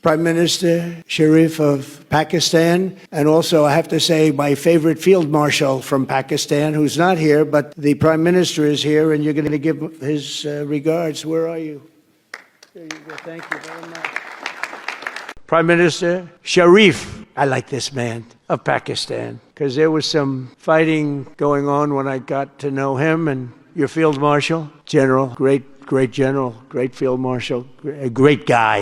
Prime Minister Sharif of Pakistan, and also I have to say my favorite Field Marshal from Pakistan, who's not here, but the Prime Minister is here, and you're going to give his regards. Where are you? There you go. Thank you very much. Prime Minister Sharif, I like this man, of Pakistan, because there was some fighting going on when I got to know him, and your Field Marshal, General, great General, great Field Marshal, a great guy.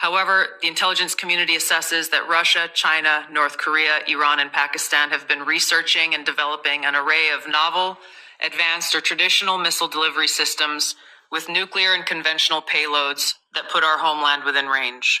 However, the intelligence community assesses that Russia, China, North Korea, Iran, and Pakistan have been researching and developing an array of novel, advanced, or traditional missile delivery systems with nuclear and conventional payloads that put our homeland within range.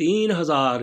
3000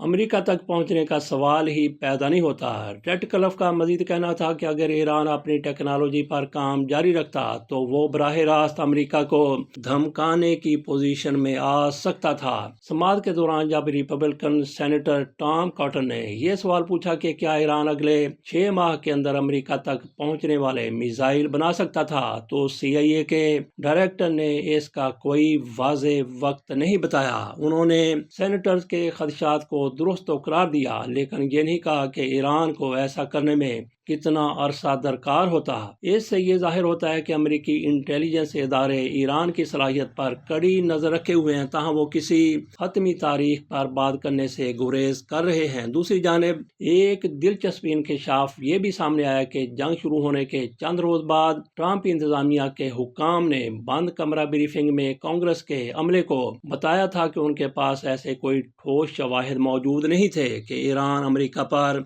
امریکہ تک پہنچنے کا سوال ہی پیدا نہیں ہوتا۔ Red کلف کا مزید کہنا تھا کہ اگر ایران اپنی ٹیکنالوجی پر کام جاری رکھتا تو وہ براہ راست امریکہ کو دھمکانے کی پوزیشن میں آ سکتا تھا۔ سماعت کے دوران جب ریپبلکن سینیٹر ٹام کاٹن نے یہ سوال پوچھا کہ کیا ایران اگلے 6 ماہ کے اندر امریکہ تک پہنچنے والے میزائل بنا سکتا تھا، تو CIA کے ڈائریکٹر نے اس کا کوئی واضح وقت نہیں بتایا۔ انہوں نے سینیٹرز کے خدشات کو درست تو قرار دیا، لیکن یہ نہیں کہا کہ ایران کو ایسا کرنے میں کتنا عرصہ درکار ہوتا۔ اس سے یہ ظاہر ہوتا ہے کہ امریکی انٹیلیجنس ادارے ایران کی صلاحیت پر کڑی نظر رکھے ہوئے ہیں، تاہم وہ کسی حتمی تاریخ پر بات کرنے سے گریز کر رہے ہیں۔ دوسری جانب ایک دلچسپ انکشاف یہ بھی سامنے آیا کہ جنگ شروع ہونے کے چند روز بعد ٹرمپ انتظامیہ کے حکام نے بند کمرہ بریفنگ میں کانگریس کے عملے کو بتایا تھا کہ ان کے پاس ایسے کوئی ٹھوس شواہد موجود نہیں تھے کہ ایران امریکہ پر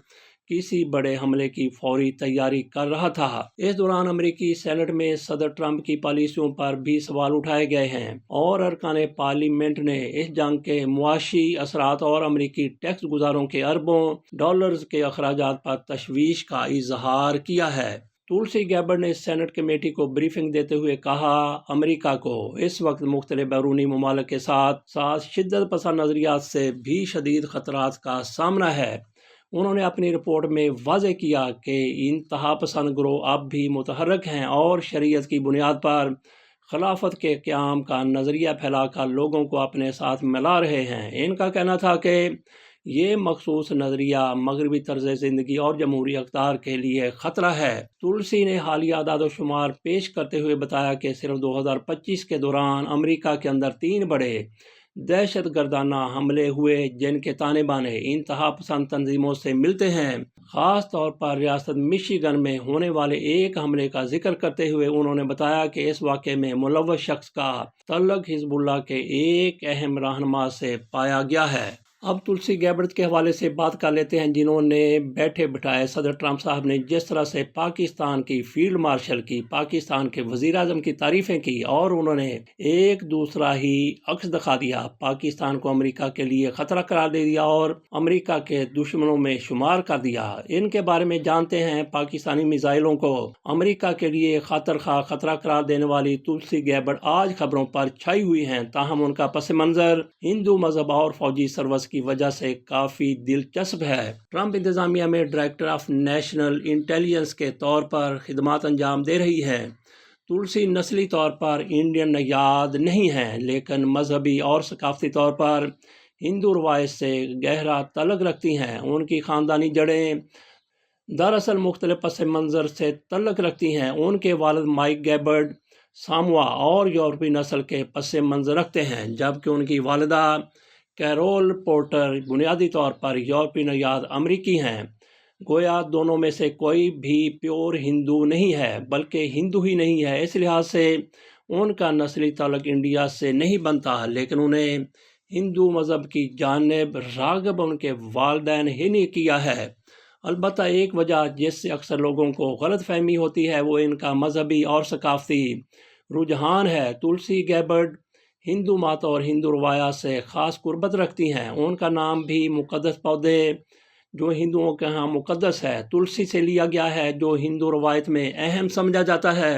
کسی بڑے حملے کی فوری تیاری کر رہا تھا۔ اس دوران امریکی سینٹ میں صدر ٹرمپ کی پالیسیوں پر بھی سوال اٹھائے گئے ہیں اور ارکان پارلیمنٹ نے اس جنگ کے معاشی اثرات اور امریکی ٹیکس گزاروں کے اربوں ڈالرز کے اخراجات پر تشویش کا اظہار کیا ہے۔ تولسی گیبرڈ نے سینٹ کمیٹی کو بریفنگ دیتے ہوئے کہا، امریکہ کو اس وقت مختلف بیرونی ممالک کے ساتھ شدت پسند نظریات سے بھی شدید خطرات کا سامنا ہے۔ انہوں نے اپنی رپورٹ میں واضح کیا کہ انتہا پسند گروہ اب بھی متحرک ہیں اور شریعت کی بنیاد پر خلافت کے قیام کا نظریہ پھیلا کر لوگوں کو اپنے ساتھ ملا رہے ہیں۔ ان کا کہنا تھا کہ یہ مخصوص نظریہ مغربی طرز زندگی اور جمہوری اقدار کے لیے خطرہ ہے۔ تولسی نے حالیہ اعداد و شمار پیش کرتے ہوئے بتایا کہ صرف 2025 کے دوران امریکہ کے اندر 3 بڑے دہشت گردانہ حملے ہوئے جن کے تانے بانے انتہا پسند تنظیموں سے ملتے ہیں۔ خاص طور پر ریاست مشیگن میں ہونے والے ایک حملے کا ذکر کرتے ہوئے انہوں نے بتایا کہ اس واقعے میں ملوث شخص کا تعلق حزب اللہ کے ایک اہم رہنما سے پایا گیا ہے۔ اب تولسی گیبرڈ کے حوالے سے بات کر لیتے ہیں، جنہوں نے بیٹھے بٹھائے صدر ٹرمپ صاحب نے جس طرح سے پاکستان کی فیلڈ مارشل کی، پاکستان کے وزیر اعظم کی تعریفیں کی اور انہوں نے ایک دوسرا ہی عکس دکھا دیا، پاکستان کو امریکہ کے لیے خطرہ قرار دے دیا اور امریکہ کے دشمنوں میں شمار کر دیا۔ ان کے بارے میں جانتے ہیں۔ پاکستانی میزائلوں کو امریکہ کے لیے خطرہ قرار دینے والی تولسی گیبرڈ آج خبروں پر چھائی ہوئی ہیں، تاہم ان کا پس منظر ہندو مذہب اور فوجی سروس کی وجہ سے کافی دلچسپ ہے۔ ٹرمپ انتظامیہ میں ڈائریکٹر آف نیشنل انٹیلیجنس کے طور پر خدمات انجام دے رہی ہے۔ تولسی نسلی طور پر انڈین نژاد نہیں ہیں، لیکن مذہبی اور ثقافتی طور پر ہندو روایت سے گہرا تعلق رکھتی ہیں۔ ان کی خاندانی جڑیں دراصل مختلف پس منظر سے تعلق رکھتی ہیں۔ ان کے والد مائک گیبرڈ ساموا اور یورپی نسل کے پس منظر رکھتے ہیں، جبکہ ان کی والدہ کیرول پورٹر بنیادی طور پر یورپی نژاد امریکی ہیں۔ گویا دونوں میں سے کوئی بھی پیور ہندو نہیں ہے، بلکہ ہندو ہی نہیں ہے۔ اس لحاظ سے ان کا نسلی تعلق انڈیا سے نہیں بنتا، لیکن انہیں ہندو مذہب کی جانب راغب ان کے والدین ہی نے کیا ہے۔ البتہ ایک وجہ جس سے اکثر لوگوں کو غلط فہمی ہوتی ہے وہ ان کا مذہبی اور ثقافتی رجحان ہے۔ تولسی گیبرڈ ہندو مات اور ہندو روایات سے خاص قربت رکھتی ہیں۔ ان کا نام بھی مقدس پودے جو ہندوؤں کے ہاں مقدس ہے تلسی سے لیا گیا ہے، جو ہندو روایت میں اہم سمجھا جاتا ہے۔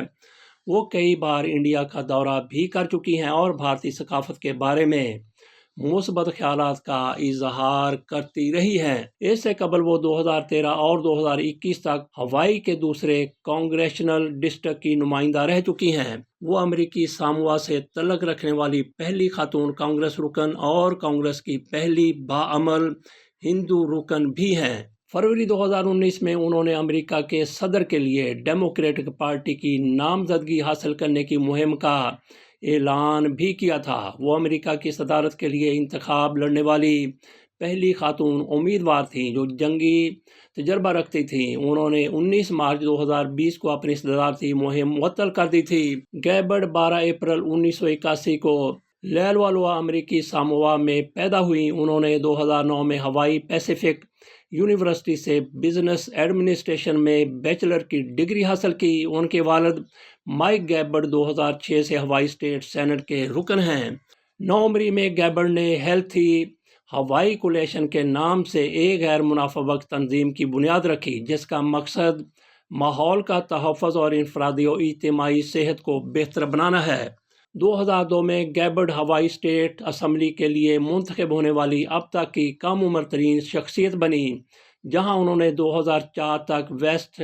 وہ کئی بار انڈیا کا دورہ بھی کر چکی ہیں اور بھارتی ثقافت کے بارے میں مثبت خیالات کا اظہار کرتی رہی ہیں۔ اس سے قبل وہ 2013 اور 2021 تک ہوائی کے دوسرے کانگریشنل ڈسٹرکٹ کی نمائندہ رہ چکی ہیں۔ وہ امریکی ساموا سے تعلق رکھنے والی پہلی خاتون کانگریس رکن اور کانگریس کی پہلی باعمل ہندو رکن بھی ہیں۔ فروری 2019 میں انہوں نے امریکہ کے صدر کے لیے ڈیموکریٹک پارٹی کی نامزدگی حاصل کرنے کی مہم کا اعلان بھی کیا تھا۔ وہ امریکہ کی صدارت کے لیے انتخاب لڑنے والی پہلی خاتون امیدوار تھیں جو جنگی تجربہ رکھتی تھیں۔ انہوں نے 19 مارچ 2020 کو اپنی صدارتی مہم معطل کر دی تھی۔ گیبرڈ 12 اپریل 1981 کو لیلوالوا امریکی ساموا میں پیدا ہوئی۔ انہوں نے 2009 میں ہوائی پیسیفک یونیورسٹی سے بزنس ایڈمنسٹریشن میں بیچلر کی ڈگری حاصل کی۔ ان کے والد مائک گیبرڈ 2006 سے ہوائی اسٹیٹ سینٹ کے رکن ہیں۔ نومبر میں گیبرڈ نے ہیلتھی ہوائی کولیشن کے نام سے ایک غیر منافع بخش تنظیم کی بنیاد رکھی، جس کا مقصد ماحول کا تحفظ اور انفرادی و اجتماعی صحت کو بہتر بنانا ہے۔ 2002 میں گیبرڈ ہوائی اسٹیٹ اسمبلی کے لیے منتخب ہونے والی اب تک کی کم عمر ترین شخصیت بنی، جہاں انہوں نے 2004 تک ویسٹ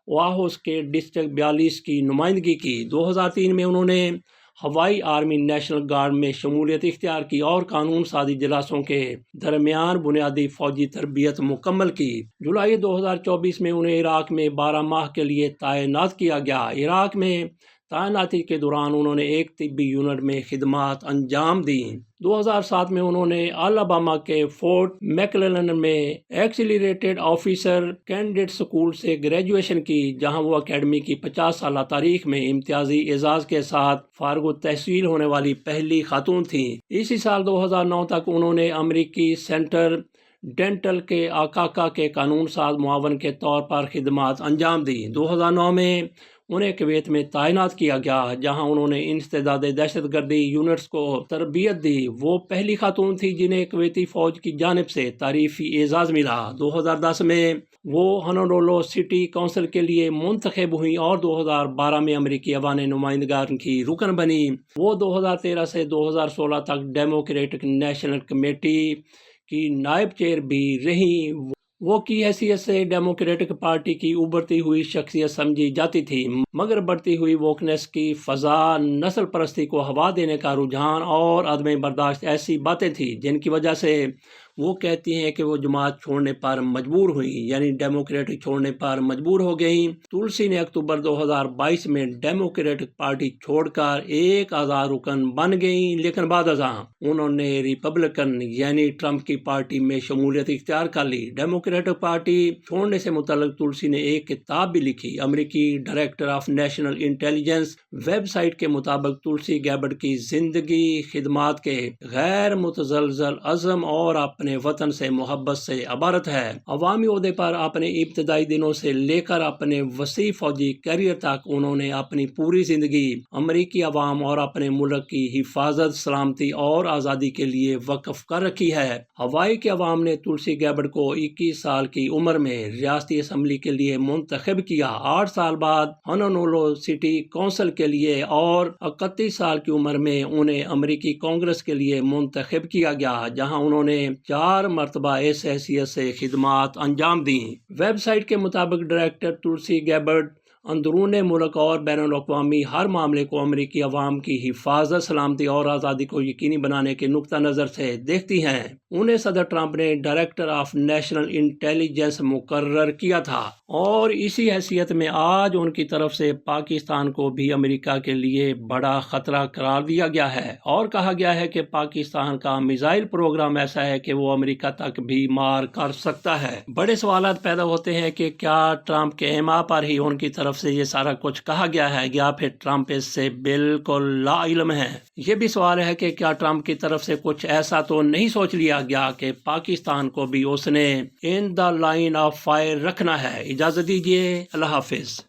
واہو اسٹیٹ ڈسٹرکٹ 42 کی نمائندگی کی۔ 2003 میں انہوں نے ہوائی آرمی نیشنل گارڈ میں شمولیت اختیار کی اور قانون سازی اجلاسوں کے درمیان بنیادی فوجی تربیت مکمل کی۔ جولائی 2024 میں انہیں عراق میں 12 ماہ کے لیے تعینات کیا گیا۔ عراق میں تعیناتی کے دوران انہوں نے ایک طبی یونٹ میں خدمات انجام دیں۔ 2007 میں انہوں نے الاباما کے فورٹ میکللن میں ایکسیلریٹڈ آفیسر کینڈیڈیٹ اسکول سے گریجویشن کی، جہاں وہ اکیڈمی کی 50 سالہ تاریخ میں امتیازی اعزاز کے ساتھ فارغ التحصیل ہونے والی پہلی خاتون تھیں۔ اسی سال 2009 تک انہوں نے امریکی سینٹر ڈینٹل کے آکاکا کے قانون ساز معاون کے طور پر خدمات انجام دیں۔ 2009 میں انہیں کویت میں تعینات کیا گیا، جہاں انہوں نے انسداد دہشت گردی یونٹس کو تربیت دی۔ وہ پہلی خاتون تھی جنہیں کویتی فوج کی جانب سے تعریفی اعزاز ملا۔ 2010 میں وہ ہانولولو سٹی کونسل کے لیے منتخب ہوئی اور 2012 میں امریکی ایوان نمائندگان کی رکن بنی۔ وہ 2013 سے 2016 تک ڈیموکریٹک نیشنل کمیٹی کی نائب چیئر بھی رہیں۔ وہ کی حیثیت سے ڈیموکریٹک پارٹی کی ابھرتی ہوئی شخصیت سمجھی جاتی تھی، مگر بڑھتی ہوئی ووکنیس کی فضا، نسل پرستی کو ہوا دینے کا رجحان اور عدم برداشت ایسی باتیں تھیں جن کی وجہ سے وہ کہتی ہیں کہ وہ جماعت چھوڑنے پر مجبور ہوئیں، یعنی ڈیموکریٹک چھوڑنے پر مجبور ہو گئیں۔ تلسی نے اکتوبر 2022 میں ڈیموکریٹک پارٹی چھوڑ کر ایک آزاد رکن بن گئیں، لیکن بعد ازاں انہوں نے ریپبلکن یعنی ٹرمپ کی پارٹی میں شمولیت اختیار کر لی۔ ڈیموکریٹک پارٹی چھوڑنے سے متعلق تلسی نے ایک کتاب بھی لکھی۔ امریکی director of national intelligence website کے مطابق تلسی گیبرڈ کی زندگی خدمات کے غیر متزلزل عزم اور اپنے وطن سے محبت سے عبارت ہے۔ عوامی عہدے پر اپنے ابتدائی دنوں سے لے کر اپنے وسیع فوجی کیریئر تک انہوں نے اپنی پوری زندگی امریکی عوام اور اپنے ملک کی حفاظت، سلامتی اور آزادی کے لیے وقف کر رکھی ہے۔ ہوائی کے عوام نے تلسی گیبرڈ کو 21 سال کی عمر میں ریاستی اسمبلی کے لیے منتخب کیا۔ 8 سال بعد ہانولولو سٹی کونسل کے لیے اور 31 سال کی عمر میں انہیں امریکی کانگریس کے لیے منتخب کیا گیا، جہاں انہوں نے 4 مرتبہ اس حیثیت سے خدمات انجام دیں۔ ویب سائٹ کے مطابق ڈائریکٹر تلسی گیبرڈ اندرون ملک اور بین الاقوامی ہر معاملے کو امریکی عوام کی حفاظت، سلامتی اور آزادی کو یقینی بنانے کے نقطہ نظر سے دیکھتی ہیں۔ انہیں صدر ٹرمپ نے ڈائریکٹر آف نیشنل انٹیلیجنس مقرر کیا تھا اور اسی حیثیت میں آج ان کی طرف سے پاکستان کو بھی امریکہ کے لیے بڑا خطرہ قرار دیا گیا ہے اور کہا گیا ہے کہ پاکستان کا میزائل پروگرام ایسا ہے کہ وہ امریکہ تک بھی مار کر سکتا ہے۔ بڑے سوالات پیدا ہوتے ہیں کہ کیا ٹرمپ کے ایما پر ہی ان کی طرف سے یہ سارا کچھ کہا گیا ہے یا پھر ٹرمپ اس سے بالکل لا علم ہے۔ یہ بھی سوال ہے کہ کیا ٹرمپ کی طرف سے کچھ ایسا تو نہیں سوچ لیا گیا کہ پاکستان کو بھی اس نے ان دا لائن آف فائر رکھنا ہے۔ اجازت دیجیے، اللہ حافظ۔